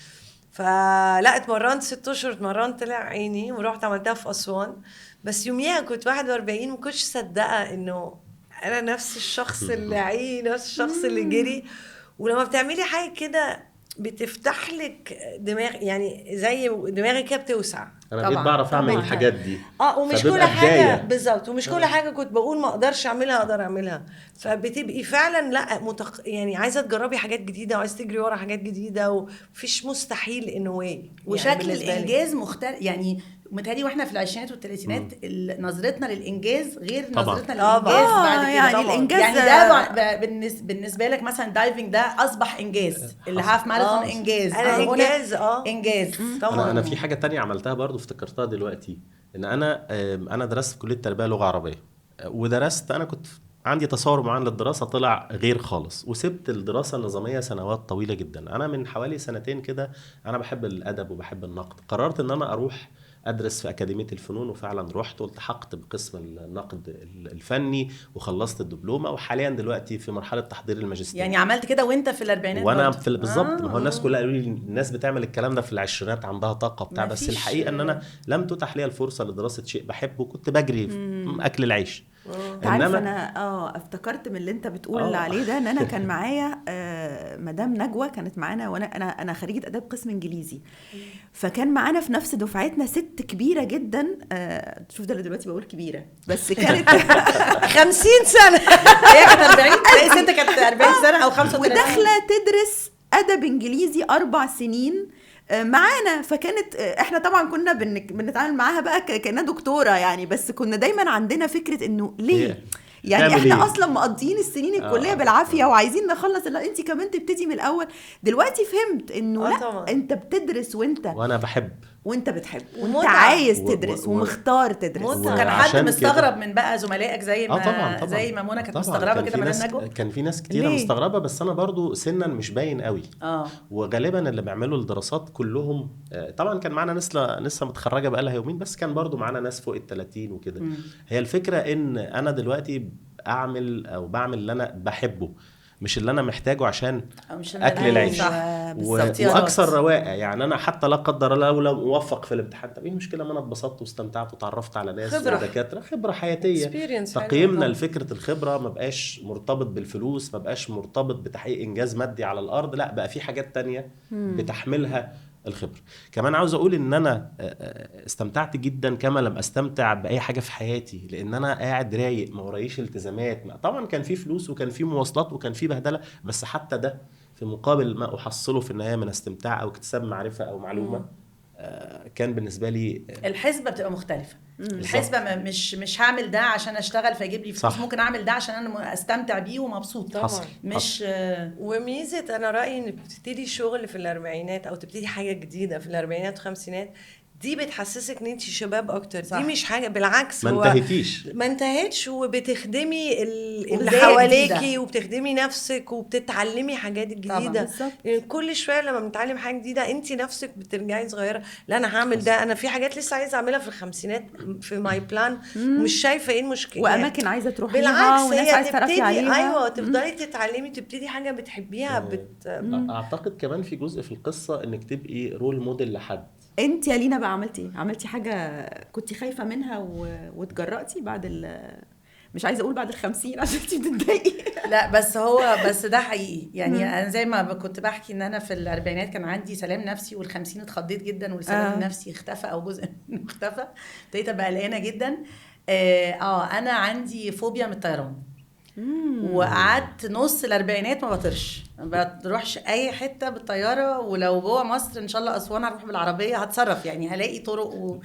فلا اتمرنت 6 اشهر، اتمرنت طلع عيني ورحت عملتها في اسوان. بس يوميها كنت 41 ما كنتش صدقه انه انا نفس الشخص اللي عين، نفس الشخص اللي جري. ولما بتعملي حاجه كده بتفتح لك دماغ، يعني زي دماغي كده بتوسع. انا بقيت بعرف اعمل الحاجات دي. ومش كل حاجه بالظبط، ومش كل حاجه كنت بقول ما اقدرش اعملها اقدر اعملها. فبتبقي فعلا لا يعني عايزه تجربي حاجات جديده وعايزه تجري ورا حاجات جديده، ومفيش مستحيل انه وشكل الانجاز مختلف. يعني متهيألي واحنا في العشرينات والثلاثينات نظرتنا للانجاز غير نظرتنا للانجاز بعد كده. يعني الانجاز يعني ده بالنسبه لك مثلا دايفنج ده اصبح انجاز، الهاف ماراثون انجاز، انجاز انجاز طبعا. انا في حاجه تانية عملتها برضو افتكرتها دلوقتي، ان انا درست في كليه تربيه لغه عربيه، ودرست انا كنت عندي تصور معين للدراسه طلع غير خالص، وسبت الدراسه النظاميه سنوات طويله جدا. انا من حوالي سنتين كده انا بحب الادب وبحب النقد، قررت ان انا اروح ادرس في اكاديميه الفنون، وفعلا رحت والتحقت بقسم النقد الفني وخلصت الدبلومه، وحاليا دلوقتي في مرحله تحضير الماجستير. يعني عملت كده وانت في الاربعينات؟ وانا بالظبط. ما هو الناس كلها قالوا لي الناس بتعمل الكلام ده في العشرينات عندها طاقه بتاع، بس الحقيقه ان انا لم تتح لي الفرصه لدراسه شيء بحبه، كنت بجري اكل العيش. عارف انا افتكرت من اللي انت بتقول عليه ده، ان انا كان معايا مدام نجوى كانت معانا، وانا انا خريجه اداب قسم انجليزي، فكان معانا في نفس دفعتنا ست كبيره جدا. شوف ده اللي دلوقتي بقول كبيره، بس كانت 50 سنه هي كانت 40 تلاقي ست كانت 40 سنه او 35 وداخله تدرس ادب انجليزي 4 سنين معانا. فكانت احنا طبعا كنا بنتعامل معاها بقى كأنها دكتورة يعني، بس كنا دايما عندنا فكرة انه ليه يعني احنا إيه؟ اصلا مقضيين السنين الكليه بالعافيه وعايزين نخلص. لا انت كمان تبتدي من الاول. دلوقتي فهمت انه لا طبعا. انت بتدرس وانا بحب وانت بتحب وانت ومتعة. عايز تدرس ومختار تدرس. متعة. كان حد وعشان مستغرب كده- من بقى زملائك زي ما طبعا زي ما منى كانت طبعاً. مستغربه كان كده في من ناس النجوى؟ كان في ناس كتيره ليه؟ مستغربه، بس انا برضو سنا مش باين قوي. وغالبا اللي بيعملوا الدراسات كلهم طبعا كان معانا ناس لسه متخرجه بقى لها يومين، بس كان برضو معانا ناس فوق ال30 وكده. هي الفكره ان انا دلوقتي بعمل اللي انا بحبه، مش اللي انا محتاجه عشان اكل العيش. واكثر رواقه يعني. انا حتى لا قدر الله لو موفق في الامتحان، طب ايه المشكله؟ ما انا اتبسطت واستمتعت وتعرفت على ناس ودكاتره، خبره حياتيه. تقييمنا لفكره الخبره ما بقاش مرتبط بالفلوس، ما بقاش مرتبط بتحقيق انجاز مادي على الارض، لا بقى في حاجات تانية بتحملها الخبره. كمان عاوز اقول ان انا استمتعت جدا كما لم استمتع باي حاجه في حياتي، لان انا قاعد رايق، ما ورايش التزامات. طبعا كان في فلوس وكان في مواصلات وكان في بهدله، بس حتى ده في مقابل ما احصله في النهايه من استمتاع او اكتساب معرفه او معلومه كان بالنسبه لي الحسبه بتبقى مختلفه. الحسبه مش هعمل ده عشان اشتغل فيجيب لي فلوس، ممكن اعمل ده عشان انا استمتع بيه ومبسوط. طبعا. مش وميزه انا رايي ان بتبتدي شغل في الاربعينات او تبتدي حاجه جديده في الاربعينات والخمسينات، دي بتحسسك ان انت شباب اكتر. صح. دي مش حاجه، بالعكس ما انتهتش وبتخدمي اللي حواليكي وبتخدمي نفسك وبتتعلمي حاجات جديده. يعني كل شويه لما بنتعلم حاجه جديده انت نفسك بترجعي صغيره. لا انا هعمل ده، انا في حاجات لسه عايزه اعملها في الخمسينات في ماي بلان ومش شايفه ايه المشكله، واماكن عايزه تروحيها بالعكس وناس عايزه تعرفي عليها. ايوه تفضلي تتعلمي، تبتدي حاجه بتحبيها. اعتقد كمان في جزء في القصه انك تبقي رول موديل لحد. انت يا لينا بقى عملتي حاجه كنت خايفه منها واتجرأتي بعد مش عايزه اقول بعد ال50 عشان انت بتتضايقي. لا بس ده حقيقي يعني. انا زي ما كنت بحكي ان انا في الاربعينات كان عندي سلام نفسي، وال50 اتخضيت جدا والسلام النفسي اختفى او جزء منه اختفى. ابتديت ابقى قلقانه جدا. انا عندي فوبيا من الطيران. وقعدت نص الاربعينات ما بطرش، ما بروحش اي حته بالطياره، ولو جوه مصر ان شاء الله اسوان هروح بالعربيه، هتصرف يعني، هلاقي طرق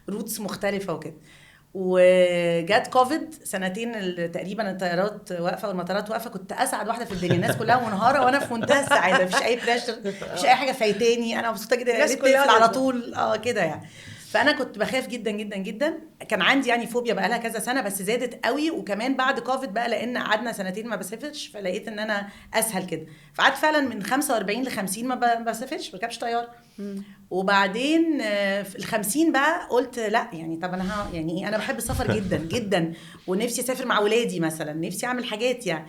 وروتس مختلفه وكده. وجات كوفيد سنتين تقريبا الطيارات واقفه والمطارات واقفه، كنت اسعد واحده في الدنيا، الناس كلها منهاره وانا في منتهى السعاده، مفيش اي بريشر، مفيش اي حاجه فايتاني، انا مبسوطه جدا، الناس كلها على طول كده يعني. فانا كنت بخاف جدا جدا جدا. كان عندي يعني فوبيا بقى لها كذا سنه، بس زادت قوي وكمان بعد كوفيد بقى، لان قعدنا سنتين ما بسافرش، فلقيت ان انا اسهل كده، فقعدت فعلا من 45 ل50 ما بسافرش، ما بركبش طياره. وبعدين في ال50 بقى قلت لا يعني، طب انا يعني ايه، انا بحب السفر جدا جدا ونفسي اسافر مع ولادي مثلا، نفسي اعمل حاجات يعني.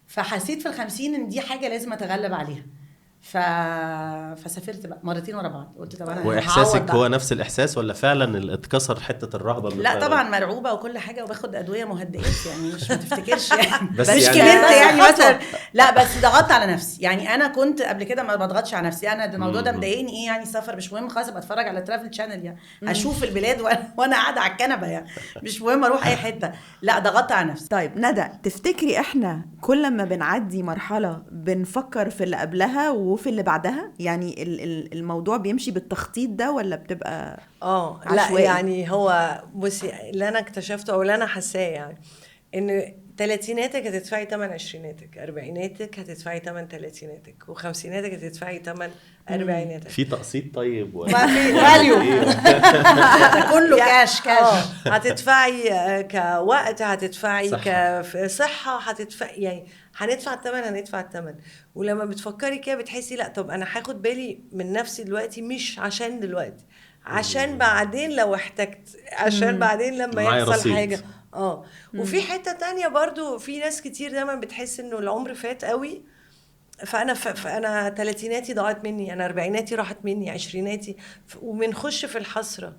فحسيت في ال50 ان دي حاجه لازم اتغلب عليها. فسافرت بقى مرتين ورا بعض. قلت طب انا واحساسك هو نفس الاحساس ولا فعلا اتكسر حته الرهبه من لا طبعا مرعوبه وكل حاجه، وباخد ادويه مهدئات يعني، مش ما تفتكرش يعني بس مش يعني كبرت يعني مثلا، لا بس ضغطت على نفسي يعني. انا كنت قبل كده ما بضغطش على نفسي، انا الموضوع ده مضايقني ايه يعني، السفر مش مهم خالص، ابقى اتفرج على ترافل شانل يعني، اشوف البلاد وانا قاعده على الكنبه يعني، مش مهم اروح اي حته، لا ضغطت على نفسي. طيب ندى، تفتكري احنا كل ما بنعدي مرحله بنفكر في اللي قبلها وفي اللي بعدها؟ يعني الموضوع بيمشي بالتخطيط ده ولا بتبقى لا يعني هو بصي اللي انا اكتشفته او اللي انا حاساه يعني، ان تلاتيناتك هتدفعي تمن عشريناتك، اربعيناتك هتدفعي تمن تلاتيناتك، وخمسيناتك هتدفعي تمن اربعيناتك. في تقسيط طيب ما في فاليو كله كاش هتدفعي كوقت، هتدفعي كصحة، هتدفعي يعني، هندفع الثمن. ولما بتفكري كده بتحسي لا طب انا هاخد بالي من نفسي دلوقتي، مش عشان دلوقتي، عشان بعدين لو احتجت، عشان بعدين لما يحصل حاجة. وفي حتة تانية برضو، في ناس كتير دايما بتحس انه العمر فات قوي، فانا تلاتيناتي ضاعت مني، انا اربعيناتي راحت مني، عشريناتي، وبنخش في الحسرة.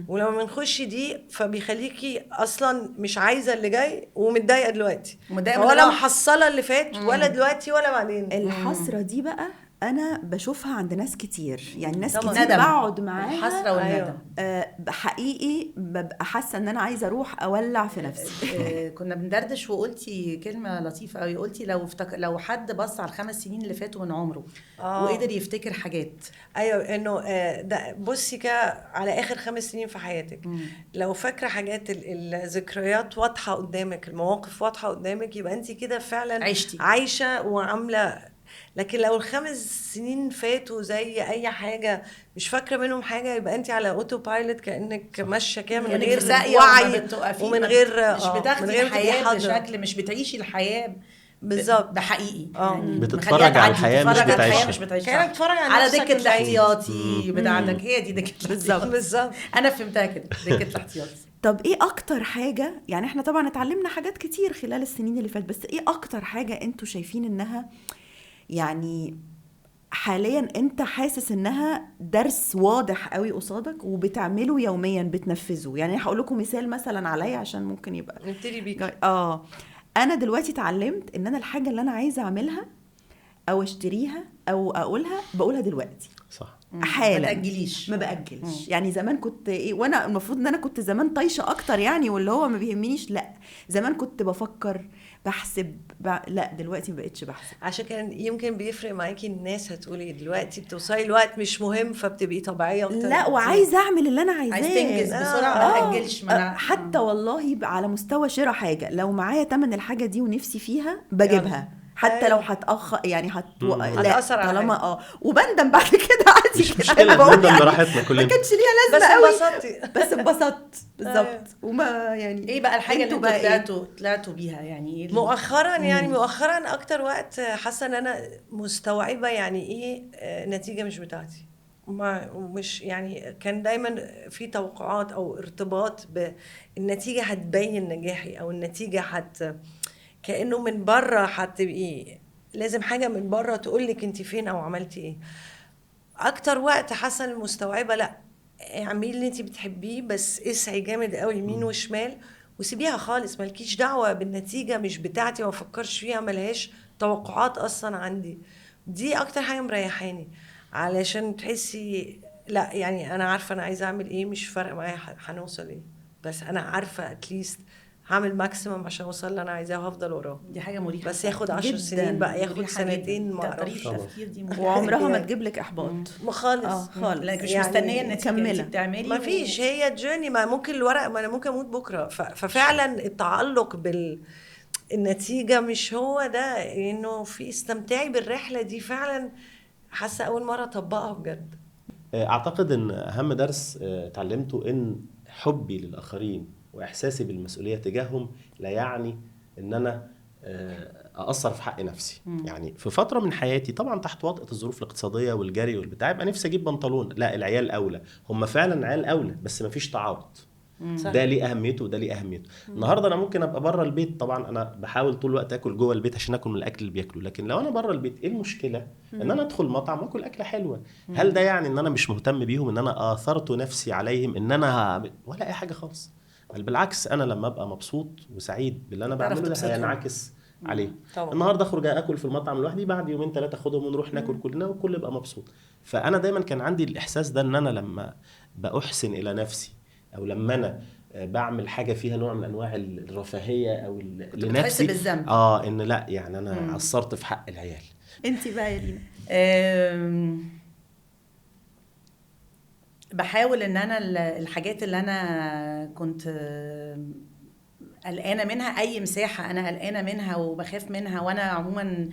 ولما بنخش دي فبيخليكي اصلا مش عايزة اللي جاي ومتضايقة دلوقتي، ولا محصلة اللي فات ولا دلوقتي ولا بعدين. الحسرة دي بقى انا بشوفها عند ناس كتير، يعني ناس طبعاً. كتير ندم. بقعد معاها الحسرة والندم. حقيقي ببقى حاسه ان انا عايزه اروح اولع في نفسي. كنا بندردش وقلتي كلمة لطيفة قوي، قلتي لو حد بص على ال5 سنين اللي فاتوا من عمره وقدر يفتكر حاجات. ايوه انه ده بصي كده على اخر 5 سنين في حياتك، لو فاكره حاجات الذكريات واضحه قدامك، المواقف واضحه قدامك، يبقى انت كده فعلا عشتي. عايشه وعامله. لكن لو ال5 سنين فاتوا زي اي حاجه مش فاكره منهم حاجه، يبقى انت على اوتو بايلوت، كانك ماشيه كده من كأنك غير في ساقية وعي وما ومن غير مش بتاخدي من غير الحياة تبقي بشكل، مش بتعيشي الحياة بالظبط بحقيقي. يعني بتتفرج مخليها على تعدي، الحياة مش بتتفرج على الحياة بتعيشها. مش بتعيشها. كأنك بتتفرج على نفسك دكة البعيد. الاحتياطي بتاعتك، هي دي دكة الاحتياطي. بالظبط. انا فهمتها كده، دكة الاحتياطي. طب ايه اكتر حاجه، يعني احنا طبعا اتعلمنا حاجات كتير خلال السنين اللي فاتت، بس ايه اكتر حاجه انتوا شايفين انها يعني حاليا انت حاسس انها درس واضح قوي قصادك وبتعمله يوميا بتنفذه؟ يعني هقول لكم مثال مثلا عليا عشان ممكن يبقى نبتدي بيك. انا دلوقتي اتعلمت ان انا الحاجه اللي انا عايزه اعملها او اشتريها او اقولها بقولها دلوقتي صح. حالا، ما تأجليش. ما بأجلش. يعني زمان كنت ايه، وانا المفروض ان انا كنت زمان طايشه اكتر يعني، واللي هو ما بيهمنيش، لا زمان كنت بفكر بحسب لا دلوقتي ما بقتش بحسب. عشان كان يمكن بيفرق معاكي الناس هتقولي دلوقتي بتوصلي الوقت مش مهم فبتبقي طبيعيه اكتر. لا وعايزه اعمل اللي انا عايزاه، عايز تنجز بسرعه ما تاجلش. حتى والله على مستوى شراء حاجه، لو معايا تمن الحاجه دي ونفسي فيها بجيبها حتى لو هتأخر يعني هتأثر على طالما وبندم بعد كده عادي. مش مشكله نندم براحتنا كلنا، ما كانش ليها لازمه قوي بس انبسطت بالظبط. وما يعني ايه بقى الحاجه اللي انتوا طلعتوا بيها يعني ايه مؤخرا؟ يعني مؤخرا اكتر وقت حاسه ان انا مستوعبه يعني ايه نتيجه مش بتاعتي. ومش يعني كان دايما في توقعات او ارتباط بالنتيجه هتبين نجاحي، او النتيجه كأنه من بره هتبقي لازم حاجة من بره تقولك انت فين او عملتي ايه. اكتر وقت حسن المستوعبة لا، اعملي اللي انت بتحبيه بس اسعي جامد قوي يمين وشمال وسيبيها خالص، مالكيش دعوة بالنتيجة مش بتاعتي، ما فكرش فيها، ملهاش توقعات اصلا عندي. دي اكتر حاجة مريحاني علشان تحسي لا يعني انا عارفة انا عايزة اعمل ايه، مش فارق معايا هنوصل ايه، بس انا عارفة اتليست هعمل ماكسيمم عشان اوصل اللي انا عايزاه وهفضل وراه. دي حاجه مريحه بس ياخد 10 سنين بقى، ياخد سنتين، ما اعرفش. التفكير دي وعمرها ما تجيب لك احباط خالص خالص. لانك مش يعني مستنيه النتيجه اللي بتعملي. ما فيش، هي جيرني، ما ممكن الورق، ما انا ممكن اموت بكره. ففعلا التعلق بالنتيجه مش هو ده، انه في استمتاعي بالرحله دي. فعلا حاسه اول مره اطبقها بجد. اعتقد ان اهم درس اتعلمته ان حبي للاخرين واحساسي بالمسؤوليه تجاههم لا يعني ان انا اقصر في حق نفسي. يعني في فتره من حياتي طبعا تحت وطأة الظروف الاقتصاديه والجري والبتاع، يبقى نفسي اجيب بنطلون، لا العيال اولى، هم فعلا عيال اولى بس مفيش تعارض. ده ليه اهميته وده ليه اهميته. النهارده انا ممكن ابقى بره البيت، طبعا انا بحاول طول الوقت اكل جوه البيت عشان اكل من الاكل اللي بياكله، لكن لو انا بره البيت ايه المشكله ان انا ادخل مطعم واكل اكله حلوه؟ هل ده يعني ان انا مش مهتم بيهم، ان انا اثرت نفسي عليهم، ان انا ولا اي حاجه خالص؟ بل بالعكس، انا لما ابقى مبسوط وسعيد باللي انا بعمله ده هينعكس عليه. النهارده اخرج اكل في المطعم لوحدي، بعد يومين 3 اخدهم ونروح ناكل كلنا والكل يبقى مبسوط. فانا دايما كان عندي الاحساس ده، ان انا لما باحسن الى نفسي او لما انا بعمل حاجه فيها نوع من انواع الرفاهيه او لنفسي بالذنب. ان لا يعني انا قصرت في حق العيال. انت بقى يا لينا؟ بحاول ان انا الحاجات اللي انا كنت قلقانه منها، اي مساحه انا قلقانه منها وبخاف منها، وانا عموما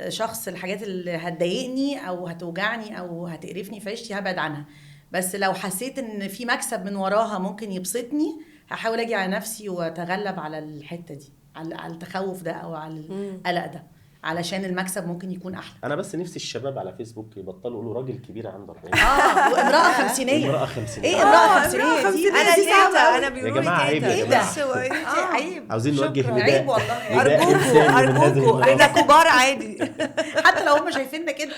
شخص الحاجات اللي هتضايقني او هتوجعني او هتقرفني في عيشتي هبعد عنها. بس لو حسيت ان في مكسب من وراها ممكن يبسطني هحاول اجي على نفسي واتغلب على الحته دي، على التخوف ده او على القلق ده، علشان المكسب ممكن يكون احلى. انا بس نفسي الشباب على فيسبوك يبطلوا يقولوا راجل كبير عنده 40 وامراه خمسينيه. امراه خمسينيه ايه امراه خمسينيه دي؟ انا تيتا، انا بيقولوا يا جماعه عيب، يا جماعه عيب. عاوزين نوجه عيب نداء، والله. ارجوكوا احنا كبار عادي. حتى لو هم شايفيننا كده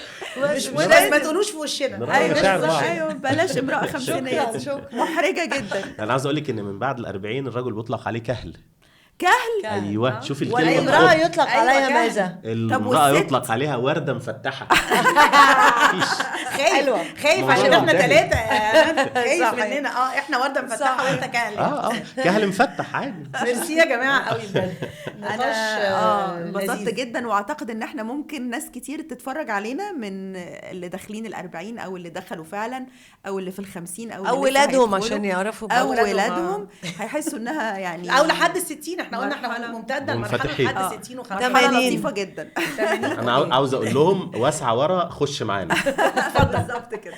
مش ما تقولوش في وشنا. ايوه بلاش امراه خمسينيه، محرجه جدا. انا عاوز اقول لك ان من بعد ال40 الرجل بيطلق عليه كهل. كهل. ايوه شوفي الكلمه والامرأة بالحب. يطلق أيوة عليها كهل. ماذا؟ المرأة والست؟ يطلق عليها وردة مفتحة. خايف موضوع عشان احنا منتهي. 3 خايف صح. مننا. احنا وردة مفتحة صح. وانت كهل. كهل مفتح عادي. ميرسي يا جماعة قوي بجد. انا انبسطت لذيذ. جدا، واعتقد ان احنا ممكن ناس كتير تتفرج علينا من اللي داخلين ال40 او اللي دخلوا فعلا او اللي في ال50 او او اللي لسه ولادهم هيدخلوا، عشان يعرفوا او بأولادهم. ولادهم هيحسوا انها يعني او لحد ال60. احنا قلنا احنا مرحلة ممتدة المرحلة منفتحين. لحد 60 و50. مرحلة 80. لطيفة جدا. انا عاوز اقول لهم واسعة ورا، خش معانا. بالظبط كده.